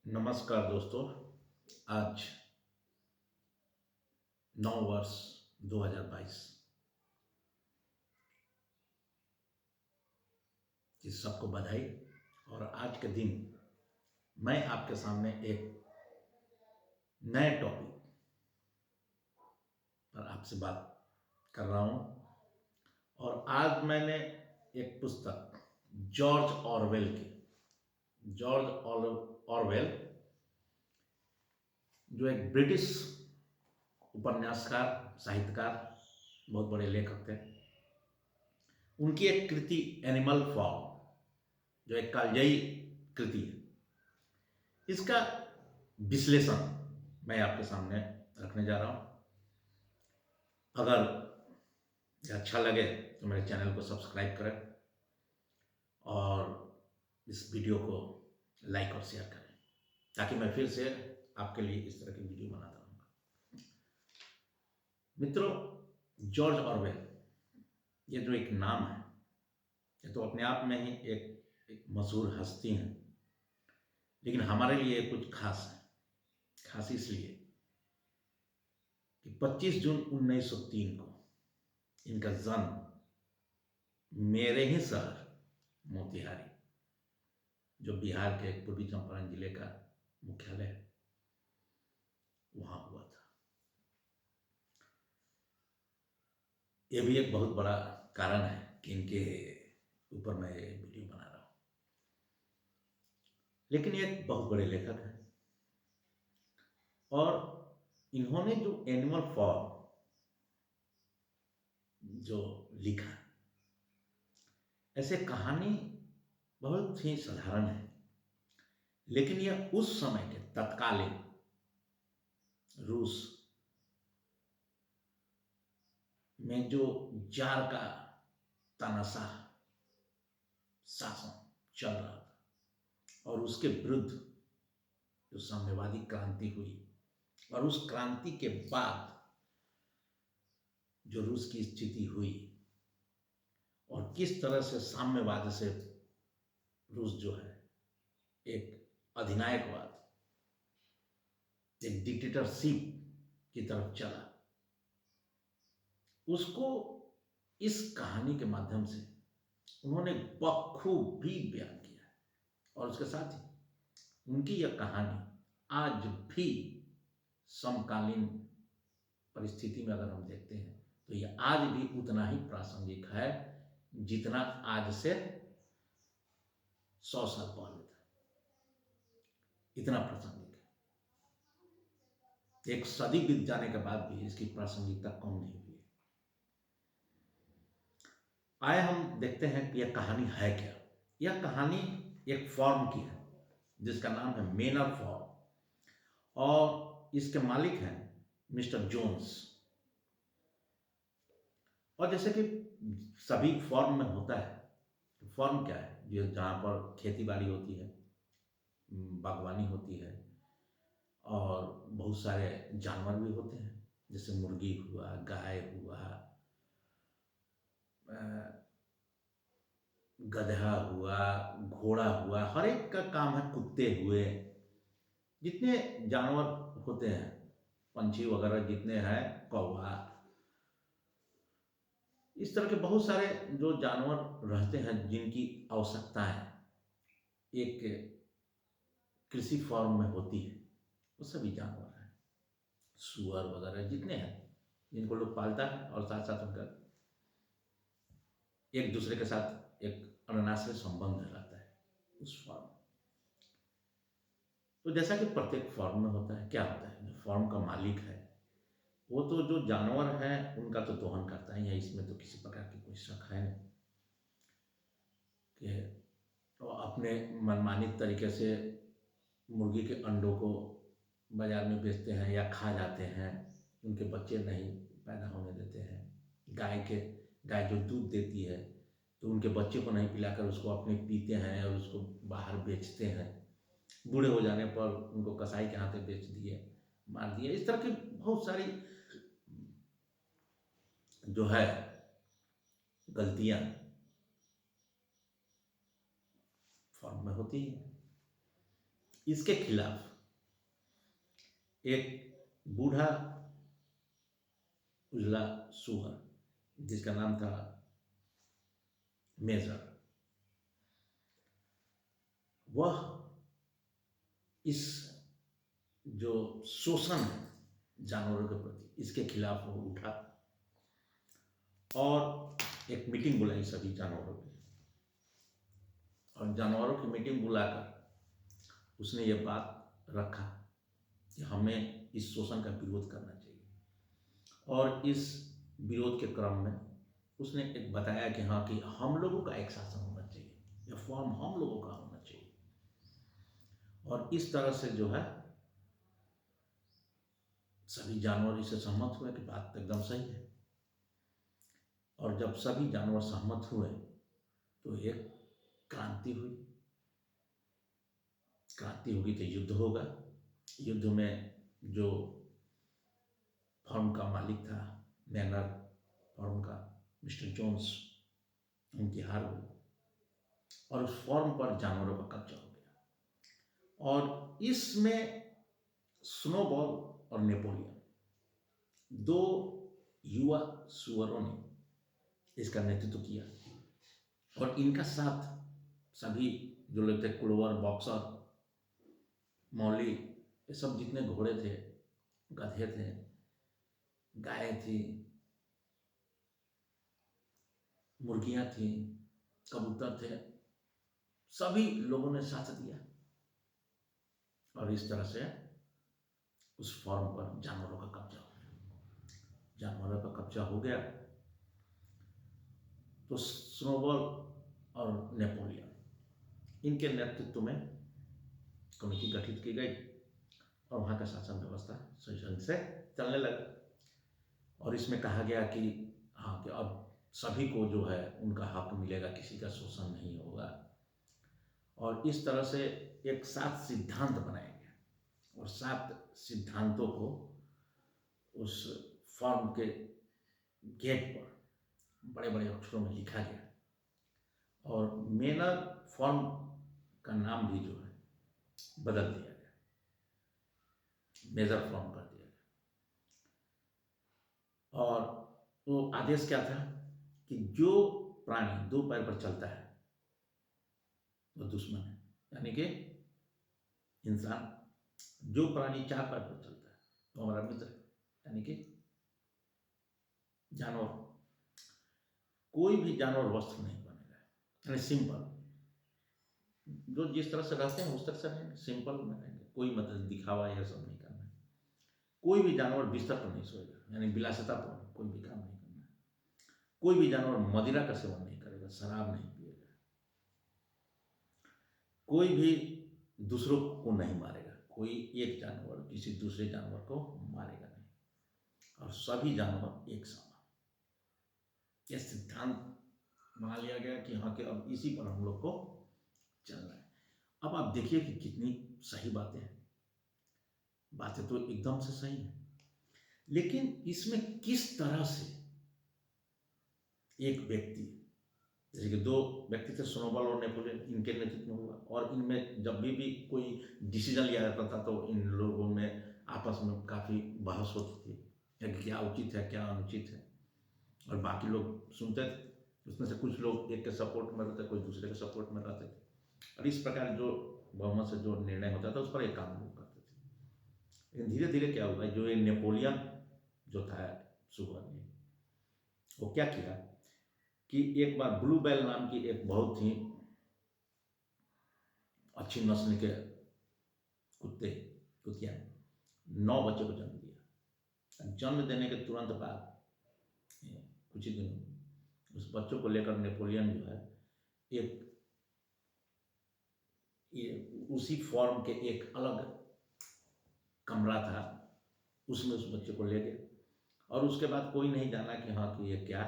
नमस्कार दोस्तों। आज 9 वर्ष 2022 की सबको बधाई। और आज के दिन मैं आपके सामने एक नए टॉपिक पर आपसे बात कर रहा हूँ। और आज मैंने एक पुस्तक जॉर्ज ऑरवेल की जॉर्ज ऑरवेल जो एक ब्रिटिश उपन्यासकार, साहित्यकार, बहुत बड़े लेखक थे, उनकी एक कृति एनिमल फॉर्म, जो एक कालजयी कृति है, इसका विश्लेषण मैं आपके सामने रखने जा रहा हूं। अगर ये अच्छा लगे तो मेरे चैनल को सब्सक्राइब करें और इस वीडियो को लाइक और शेयर करें, ताकि मैं फिर से आपके लिए इस तरह की वीडियो बनाता रहूँगा। मित्रों, जॉर्ज ऑरवेल, ये जो एक नाम है, ये तो अपने आप में ही एक मशहूर हस्ती हैं, लेकिन हमारे लिए कुछ खास है। खास इसलिए कि 25 जून 1903 को इनका जन्म मेरे ही शहर मोतिहारी, जो बिहार के पूर्वी चंपारण जिले का मुख्यालय है, वहां हुआ था। ये भी एक बहुत बड़ा कारण है कि इनके ऊपर मैं ये वीडियो बना रहा हूं। लेकिन ये एक बहुत बड़े लेखक हैं और इन्होंने जो एनिमल फॉर्म जो लिखा, ऐसे कहानी बहुत ही साधारण है, लेकिन यह उस समय के तत्कालीन रूस में जो जार का तानाशाह शासन चल रहा था और उसके विरुद्ध जो साम्यवादी क्रांति हुई, और उस क्रांति के बाद जो रूस की स्थिति हुई और किस तरह से साम्यवाद से रूस जो है एक अधिनायकवाद, एक डिक्टेटरशिप की तरफ चला, उसको इस कहानी के माध्यम से उन्होंने बखूबी बयान किया है। और उसके साथ ही उनकी यह कहानी आज भी समकालीन परिस्थिति में अगर हम देखते हैं तो यह आज भी उतना ही प्रासंगिक है जितना आज से 100 साल पहले था। इतना प्रासंगिक है, एक सदी बीत जाने के बाद भी इसकी प्रासंगिकता कम नहीं हुई है। आए हम देखते हैं कि यह कहानी है क्या। यह कहानी एक फॉर्म की है जिसका नाम है मेनर फॉर्म, और इसके मालिक हैं मिस्टर जोन्स। और जैसे कि सभी फॉर्म में होता है, तो फॉर्म क्या है, जो जहाँ पर खेती बाड़ी होती है, बागवानी होती है, और बहुत सारे जानवर भी होते हैं, जैसे मुर्गी हुआ, गाय हुआ, गधा हुआ, घोड़ा हुआ, हर एक का काम है, कुत्ते हुए, जितने जानवर होते हैं, पंछी वगैरह जितने हैं, कौवा, इस तरह के बहुत सारे जो जानवर रहते हैं जिनकी आवश्यकताएं एक कृषि फॉर्म में होती है, वो सभी जानवर हैं, सुअर वगैरह जितने हैं, जिनको लोग पालता है, और साथ साथ उनका एक दूसरे के साथ एक अनन्नाश्रय संबंध रहता है उस फॉर्म। तो जैसा कि प्रत्येक फॉर्म में होता है, क्या होता है, जो फॉर्म का मालिक है वो तो जो जानवर है उनका तो दोहन करता ही है, इसमें तो किसी प्रकार की कोई शक है नहीं कि वो अपने मनमानी तरीके से मुर्गी के अंडों को बाजार में बेचते हैं या खा जाते हैं, उनके बच्चे नहीं पैदा होने देते हैं। गाय जो दूध देती है तो उनके बच्चे को नहीं पिलाकर उसको अपने पीते हैं और उसको बाहर बेचते हैं। बूढ़े हो जाने पर उनको कसाई के हाथे बेच दिए, मार दिए। इस तरह की बहुत सारी जो है गलतियां फॉर्म में होती हैं। इसके खिलाफ एक बूढ़ा उजला सुअर जिसका नाम था मेजर, वह इस जो शोषण है जानवरों के प्रति, इसके खिलाफ वो उठा और एक मीटिंग बुलाई सभी जानवरों की, और जानवरों की मीटिंग बुलाकर उसने ये बात रखा कि हमें इस शोषण का विरोध करना चाहिए। और इस विरोध के क्रम में उसने एक बताया कि हाँ, कि हम लोगों का एक शासन होना चाहिए, यह फॉर्म हम लोगों का होना चाहिए। और इस तरह से जो है सभी जानवर इससे सहमत हुए कि बात तो एकदम सही है। और जब सभी जानवर सहमत हुए तो एक क्रांति हुई। क्रांति होगी तो युद्ध होगा। युद्ध में जो फॉर्म का मालिक था, मैनर फॉर्म का मिस्टर जोन्स, उनकी हार हुई और उस फॉर्म पर जानवरों का कब्जा हो गया। और इसमें स्नोबॉल और नेपोलियन, दो युवा सुअरों ने इसका नेतृत्व किया। और इनका साथ सभी जो लोग थे, क्लोवर, बॉक्सर, मौली, ये सब जितने घोड़े थे, गधे थे, गाय थी, मुर्गियां थी, कबूतर थे, सभी लोगों ने साथ दिया। और इस तरह से उस फॉर्म पर जानवरों का कब्जा हो गया। जानवरों का कब्जा हो गया तो स्नोबॉल और नेपोलियन, इनके नेतृत्व में कमेटी गठित की गई और वहाँ का शासन व्यवस्था सही ढंग से चलने लगा। और इसमें कहा गया कि हाँ, कि अब सभी को जो है उनका हक मिलेगा, किसी का शोषण नहीं होगा। और इस तरह से एक 7 सिद्धांत बनाए गए और 7 सिद्धांतों को उस फॉर्म के गेट पर बड़े बड़े अक्षरों में लिखा गया। और मेनर फॉर्म का नाम भी जो है बदल दिया गया, मेजर फॉर्म कर दिया गया। और वो आदेश क्या था कि जो प्राणी 2 पैर पर चलता है वो दुश्मन है, यानी कि इंसान। जो प्राणी 4 पैर पर चलता है वो हमारा मित्र है, यानी कि जानवर। कोई भी जानवर वस्त्र नहीं बनेगा, यानी सिंपल, जो जिस तरह से रहते हैं उस तरह से रहेंगे, सिंपल में रहेंगे, कोई मतलब दिखावा यह सब नहीं करना है। कोई भी जानवर बिस्तर पर नहीं सोएगा, यानी विलासिता पर कोई भी काम नहीं करना है। कोई भी जानवर मदिरा का सेवन नहीं करेगा, शराब नहीं पिएगा। कोई भी दूसरों को नहीं मारेगा, कोई एक जानवर किसी दूसरे जानवर को मारेगा नहीं, और सभी जानवर एक समान। यह सिद्धांत बना लिया गया कि हाँ, कि अब इसी पर हम लोग को चलना है। अब आप देखिए कि कितनी सही बातें हैं। बातें तो एकदम से सही हैं, लेकिन इसमें किस तरह से एक व्यक्ति, जैसे कि 2 व्यक्ति थे, स्नोबॉल और नेपोलियन, इनके नेतृत्व में हुआ। और इनमें जब भी कोई डिसीजन लिया जाता था तो इन लोगों में आपस में काफ़ी बहस होती थी कि क्या उचित है, क्या अनुचित है। और बाकी लोग सुनते थे, उसमें से कुछ लोग एक के सपोर्ट में रहते, कोई दूसरे के सपोर्ट में रहते थे। और इस प्रकार जो बहुमत से जो निर्णय होता था उस पर एक काम लोग करते थे। लेकिन धीरे धीरे क्या हुआ, जो ये नेपोलियन जो था सुअर ने, वो क्या किया कि एक बार ब्लू बैल नाम की एक बहुत ही अच्छी नस्ल के कुतिया 9 बच्चों को जन्म दिया। जन्म देने के तुरंत बाद कुछ ही दिनों उस बच्चों को लेकर नेपोलियन जो है एक उसी फॉर्म के एक अलग कमरा था, उसमें उस बच्चे को ले गए। और उसके बाद कोई नहीं जाना कि हाँ, कि ये क्या,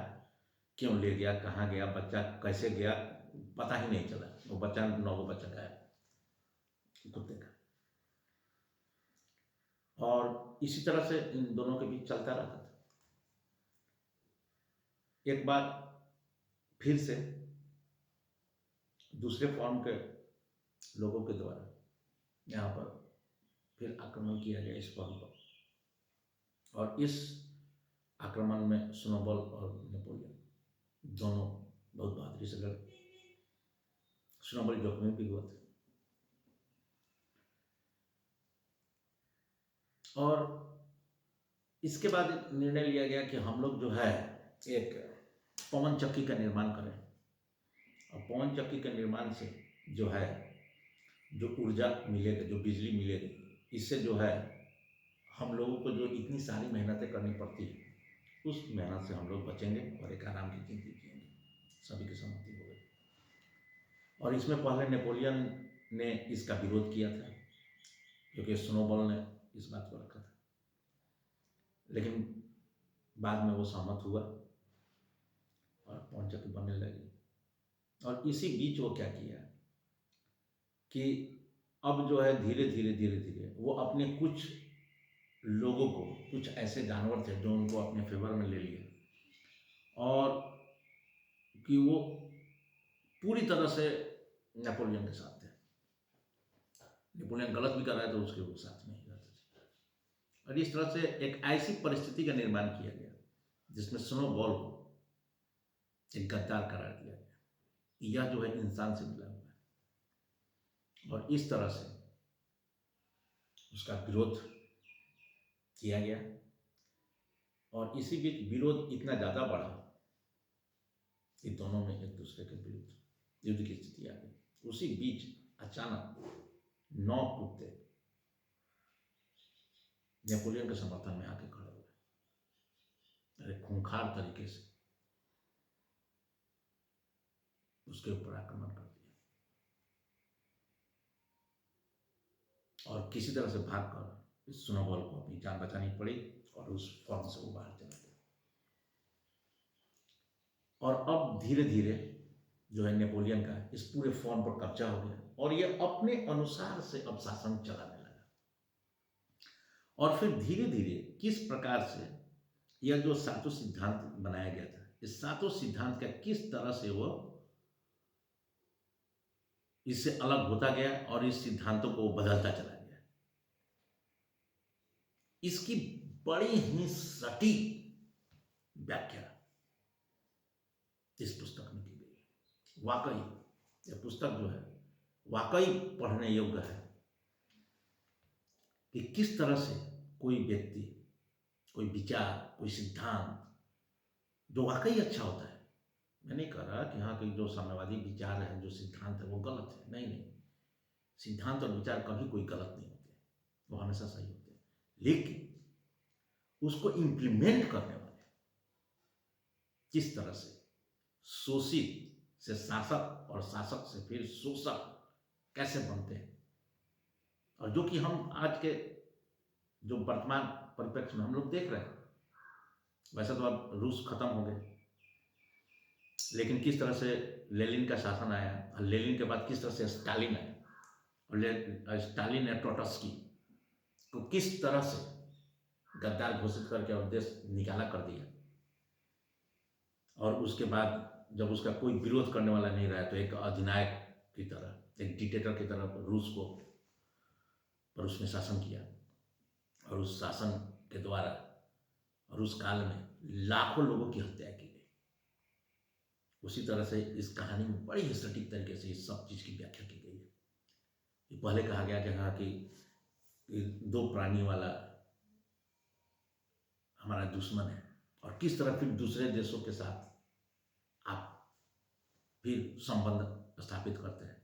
क्यों ले गया, कहाँ गया, बच्चा कैसे गया, पता ही नहीं चला। वो बच्चा 9 बच्चा गया कुत्ते का। और इसी तरह से इन दोनों के बीच चलता रहता था। एक बार फिर से दूसरे फॉर्म के लोगों के द्वारा यहाँ पर फिर आक्रमण किया गया इस फॉर्म पर, और इस आक्रमण में स्नोबॉल और नेपोलियन दोनों बहुत बहादुरी से लड़े। स्नोबॉल जोखिम भी हुआ था, और इसके बाद निर्णय लिया गया कि हम लोग जो है एक पवन चक्की का निर्माण करें, और पवन चक्की के निर्माण से जो है जो ऊर्जा मिलेगा, जो बिजली मिलेगी, इससे जो है हम लोगों को जो इतनी सारी मेहनतें करनी पड़ती है, उस मेहनत से हम लोग बचेंगे और एक आराम की जिंदगी जिएंगे। सभी की सहमति हो गई। और इसमें पहले नेपोलियन ने इसका विरोध किया था, क्योंकि स्नोबॉल ने इस बात को रखा था, लेकिन बाद में वो सहमत हुआ और पवन चक्की बनने लगी। और इसी बीच वो क्या किया कि अब जो है धीरे धीरे वो अपने कुछ लोगों को, कुछ ऐसे जानवर थे जो उनको अपने फेवर में ले लिए, और कि वो पूरी तरह से नेपोलियन के साथ थे। नेपोलियन गलत भी कर रहा है तो उसके वो साथ में ही रहते थे, और इस तरह से एक ऐसी परिस्थिति का निर्माण किया गया जिसमें स्नोबॉल को एक गद्दार करार दिया गया। यह जो है इंसान से मिला हुआ है, और इस तरह से उसका विरोध किया गया। और इसी बीच विरोध इतना ज़्यादा बढ़ा कि दोनों में एक दूसरे के विरुद्ध युद्ध की स्थिति आ गई। उसी बीच अचानक 9 कुत्ते नेपोलियन के समर्थन में आके खड़े हुए, एक खूंखार तरीके से उसके ऊपर आक्रमण कर दिया, और किसी तरह से भागकर इस स्नोबॉल को अपनी जान बचानी पड़ी, और उस फॉर्म से वो बाहर चला गया। और अब धीरे धीरे जो है नेपोलियन का इस पूरे फॉर्म पर कब्जा हो गया, और ये अपने अनुसार से अब शासन चलाने लगा। और फिर धीरे धीरे किस प्रकार से यह जो सातों सिद्धांत बनाया गया था, इस सातों सिद्धांत का किस तरह से वो इससे अलग होता गया और इस सिद्धांतों को बदलता चला गया, इसकी बड़ी ही सटीक व्याख्या इस पुस्तक में की गई। वाकई यह पुस्तक जो है वाकई पढ़ने योग्य है कि किस तरह से कोई व्यक्ति, कोई विचार, कोई सिद्धांत जो वाकई अच्छा होता है, मैं नहीं कह रहा कि हाँ कि जो साम्यवादी विचार है, जो सिद्धांत है वो गलत है, नहीं नहीं, सिद्धांत और विचार कभी कोई गलत नहीं होते, वो हमेशा सही होते हैं, लेकिन उसको इम्प्लीमेंट करने वाले किस तरह से शोषित से शासक और शासक से फिर शोषक कैसे बनते हैं, और जो कि हम आज के जो वर्तमान परिप्रेक्ष्य में हम लोग देख रहे हैं। वैसे तो अब रूस खत्म हो गए, लेकिन किस तरह से लेनिन का शासन आया, और लेनिन के बाद किस तरह से स्टालिन आया, और स्टालिन ने ट्रोट्स्की को किस तरह से गद्दार घोषित करके और देश निकाला कर दिया, और उसके बाद जब उसका कोई विरोध करने वाला नहीं रहा तो एक अधिनायक की तरह, एक डिक्टेटर की तरह रूस को पर उसने शासन किया, और उस शासन के द्वारा और उस काल में लाखों लोगों की हत्या की गई। उसी तरह से इस कहानी में बड़ी ही सटीक तरीके से इस सब चीज़ की व्याख्या की गई है। पहले कहा गया कि हाँ कि दो प्राणी वाला हमारा दुश्मन है, और किस तरह फिर दूसरे देशों के साथ आप फिर संबंध स्थापित करते हैं,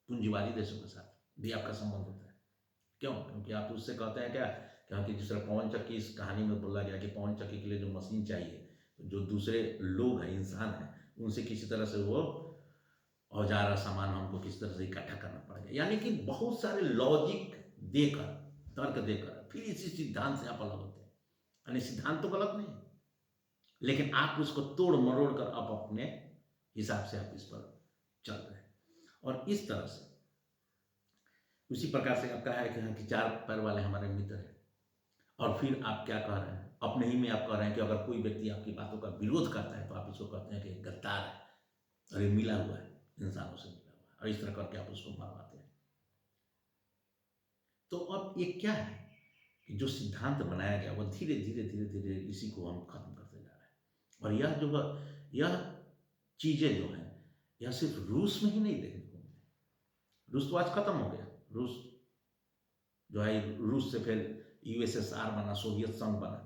पूंजीवादी देशों के साथ भी आपका संबंध होता है। क्यों? क्योंकि आप उससे कहते हैं क्या, क्योंकि जिस तरह पवन चक्की इस कहानी में बोला गया कि पवन चक्की के लिए जो मशीन चाहिए, तो जो दूसरे लोग हैं, इंसान हैं, उनसे किसी तरह से वो औजार और सामान हमको किसी तरह से इकट्ठा करना पड़ेगा, यानी कि बहुत सारे लॉजिक देकर, तर्क देकर फिर इसी सिद्धांत से आप अलग होते हैं। यानी सिद्धांत तो गलत नहीं है, लेकिन आप उसको तोड़ मरोड़ कर आप अपने हिसाब से आप इस पर चल रहे हैं। और इस तरह से उसी प्रकार से आपका है कि हाँ कि 4 पैर वाले हमारे मित्र हैं, और फिर आप क्या कह रहे हैं, अपने ही में आप कह रहे हैं कि अगर कोई व्यक्ति आपकी बातों का विरोध करता है तो आप इसको कहते हैं कि गद्दार है, और ये मिला हुआ है, इंसानों से मिला हुआ है, और इस तरह करके आप उसको मरवाते हैं। तो अब ये क्या है कि जो सिद्धांत बनाया गया वो धीरे धीरे धीरे धीरे इसी को हम खत्म करते जा रहे हैं। और यह जो है, यह चीजें जो हैं, यह सिर्फ रूस में ही नहीं देखने को मिली। रूस तो आज खत्म हो गया। रूस जो है, रूस से फिर यूएसएसआर बना, सोवियत संघ बना,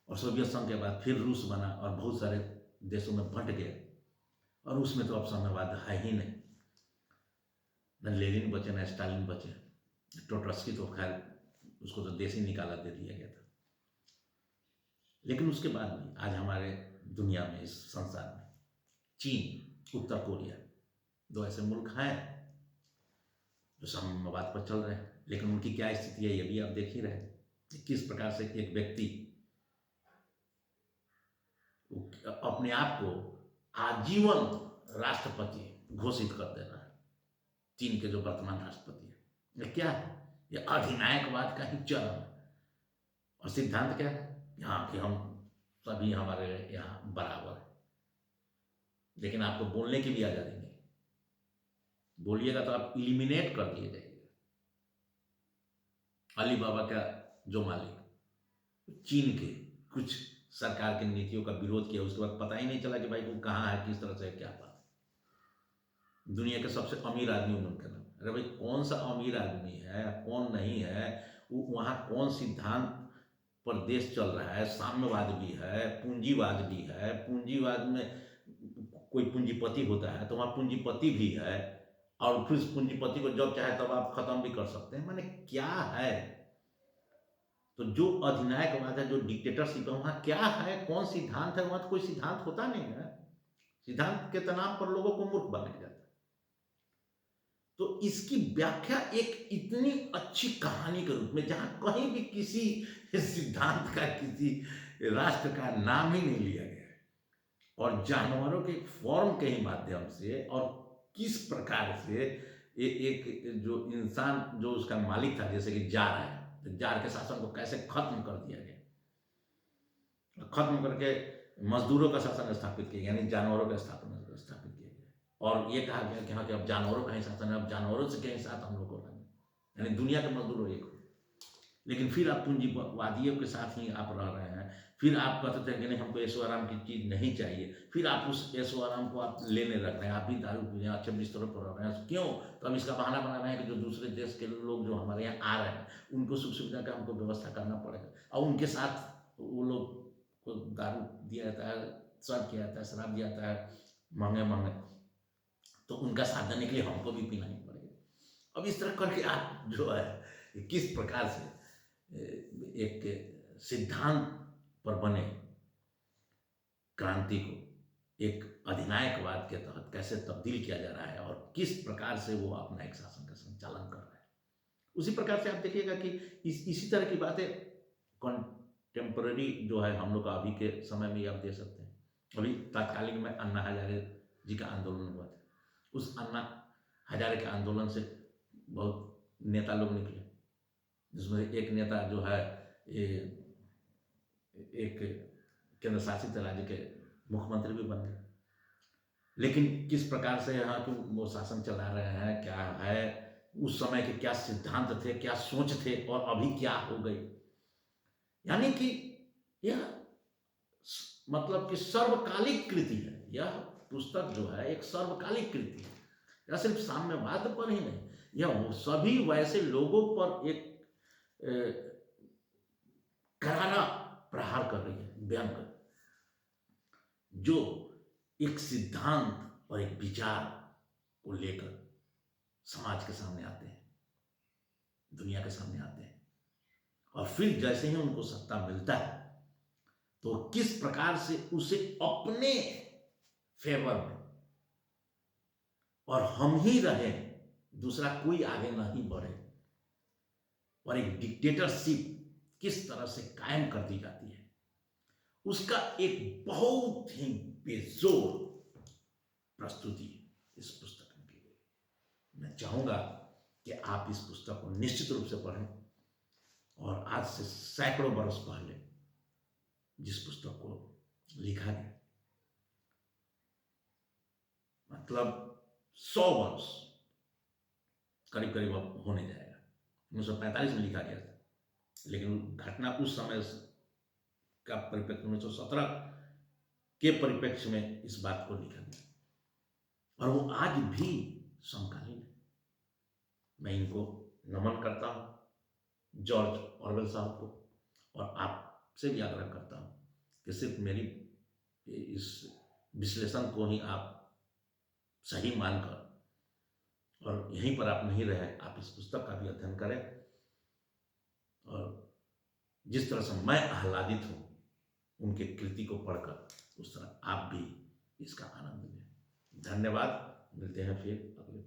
और सोवियत संघ के बाद फिर रूस बना और बहुत सारे देशों में बंट गया। और उसमें तो अब साम्यवाद है ही नहीं, न लेनिन बचे न स्टालिन बचे। ट्रोट्स्की तो खैर उसको तो देश ही निकाला दे दिया गया था। लेकिन उसके बाद भी आज हमारे दुनिया में, इस संसार में, चीन, उत्तर कोरिया, दो ऐसे मुल्क हैं जो साम्यवाद पर चल रहे हैं। लेकिन उनकी क्या स्थिति है ये भी आप देख ही रहे हैं। किस प्रकार से एक व्यक्ति अपने आप को आजीवन राष्ट्रपति घोषित कर दे रहा है, चीन के जो वर्तमान राष्ट्रपति है। ये क्या है? ये अधिनायकवाद का ही चरम है। और सिद्धांत क्या है? यहाँ कि हम सभी हमारे यहाँ बराबर है। लेकिन आपको बोलने की भी आजादी नहीं। बोलिएगा तो आप इलिमिनेट कर दिए जाएंगे। अली बाबा का जो मालिक चीन के कुछ सरकार की नीतियों का विरोध किया, उसके बाद पता ही नहीं चला कि भाई वो कहाँ है, किस तरह से, क्या बात। दुनिया के सबसे अमीर आदमी उनका नाम। अरे भाई, कौन सा अमीर आदमी है, कौन नहीं है, वो वहाँ कौन सिद्धांत पर देश चल रहा है? साम्यवाद भी है, पूंजीवाद भी है। पूंजीवाद में कोई पूंजीपति होता है तो वहाँ पूंजीपति भी है, और फिर पूंजीपति को जब चाहे तब आप खत्म भी कर सकते हैं। माने क्या है? तो जो अधिनायकवाद है, जो डिक्टेटरशिप है, वहाँ क्या है? कौन सिद्धांत है? वहाँ तो कोई सिद्धांत होता नहीं है। सिद्धांत के तनाव पर लोगों को मूर्ख बनाया जाता है। तो इसकी व्याख्या एक इतनी अच्छी कहानी के रूप में, जहां कहीं भी किसी सिद्धांत का, किसी राष्ट्र का नाम ही नहीं लिया गया है, और जानवरों के फॉर्म के ही माध्यम से, और किस प्रकार से एक जो इंसान, जो उसका मालिक था, जैसे कि जार है, तो जार के शासन को कैसे खत्म कर दिया गया, खत्म करके मजदूरों का शासन स्थापित किया, यानी जानवरों का स्थापित किया गया। और ये कहा गया कि हाँ, कि अब जानवरों का ही शासन है, अब जानवरों से कहीं साथ हम लोग को रहना, यानी दुनिया के मजदूर एक हो। लेकिन फिर आप पूंजीवादियों के साथ ही आप रह रहे हैं। फिर आप कहते थे कि नहीं, हमको ऐशो आराम की चीज़ नहीं चाहिए। फिर आप उस ऐशो आराम को आप लेने लग रहे हैं। आप भी दारू पी रहे हैं, अच्छे बिस्तरों पर रह रहे हैं। क्यों? तो हम इसका बहाना बना रहे हैं कि जो दूसरे देश के लोग जो हमारे यहाँ आ रहे हैं, उनको सुख सुविधा का हमको व्यवस्था करना पड़ेगा। और उनके साथ वो लोग को दारू दिया जाता है, सर्व किया जाता है, शराब दिया जाता है, महंगे महंगे, तो उनका साथ देने के लिए हमको भी पीना ही पड़ेगा। अब इस तरह करके आप जो है, किस प्रकार से एक सिद्धांत पर बने क्रांति को एक अधिनायकवाद के तहत कैसे तब्दील किया जा रहा है, और किस प्रकार से वो अपना एक शासन का संचालन कर रहा है। उसी प्रकार से आप देखिएगा कि इसी तरह की बातें कंटेम्पररी जो है हम लोग का अभी के समय में आप दे सकते हैं। अभी तात्कालिक में अन्ना हजारे जी का आंदोलन हुआ था। उस अन्ना हजारे के आंदोलन से बहुत नेता लोग निकले, जिसमें एक नेता जो है एक केंद्र शासित राज्य के मुख्यमंत्री भी बन गए। लेकिन किस प्रकार से यहाँ के वो शासन चला रहे हैं, क्या है, उस समय के क्या सिद्धांत थे, क्या सोच थे, और अभी क्या हो गई। यानी कि यह मतलब कि सर्वकालिक कृति है। यह पुस्तक जो है एक सर्वकालिक कृति है। यह सिर्फ साम्यवाद पर ही नहीं, यह सभी वैसे लोगों पर एक करारा प्रहार कर रही है, व्यंग, जो एक सिद्धांत और एक विचार को लेकर समाज के सामने आते हैं, दुनिया के सामने आते हैं, और फिर जैसे ही उनको सत्ता मिलता है तो किस प्रकार से उसे अपने फेवर में, और हम ही रहे, दूसरा कोई आगे नहीं बढ़े, और एक डिक्टेटरशिप किस तरह से कायम कर दी जाती है, उसका एक बहुत ही बेजोर प्रस्तुति इस पुस्तक में की गई। मैं चाहूंगा कि आप इस पुस्तक को निश्चित रूप से पढ़ें, और आज से सैकड़ों बरस पहले जिस पुस्तक को लिखा गया, मतलब 100 वर्ष करीब करीब अब होने जाएगा, 1945 में लिखा गया था, लेकिन घटना उस समय का परिप्रेक्ष्य 1917 के परिप्रेक्ष्य में इस बात को लिखा गया, और वो आज भी समकालीन है। मैं इनको नमन करता हूँ, जॉर्ज ऑरवेल साहब को, और आपसे भी आग्रह करता हूँ कि सिर्फ मेरी इस विश्लेषण को ही आप सही मानकर, और यहीं पर आप नहीं रहे, आप इस पुस्तक का भी अध्ययन करें, और जिस तरह से मैं आह्लादित हूँ उनके कृति को पढ़कर, उस तरह आप भी इसका आनंद लें। धन्यवाद, मिलते हैं फिर अगले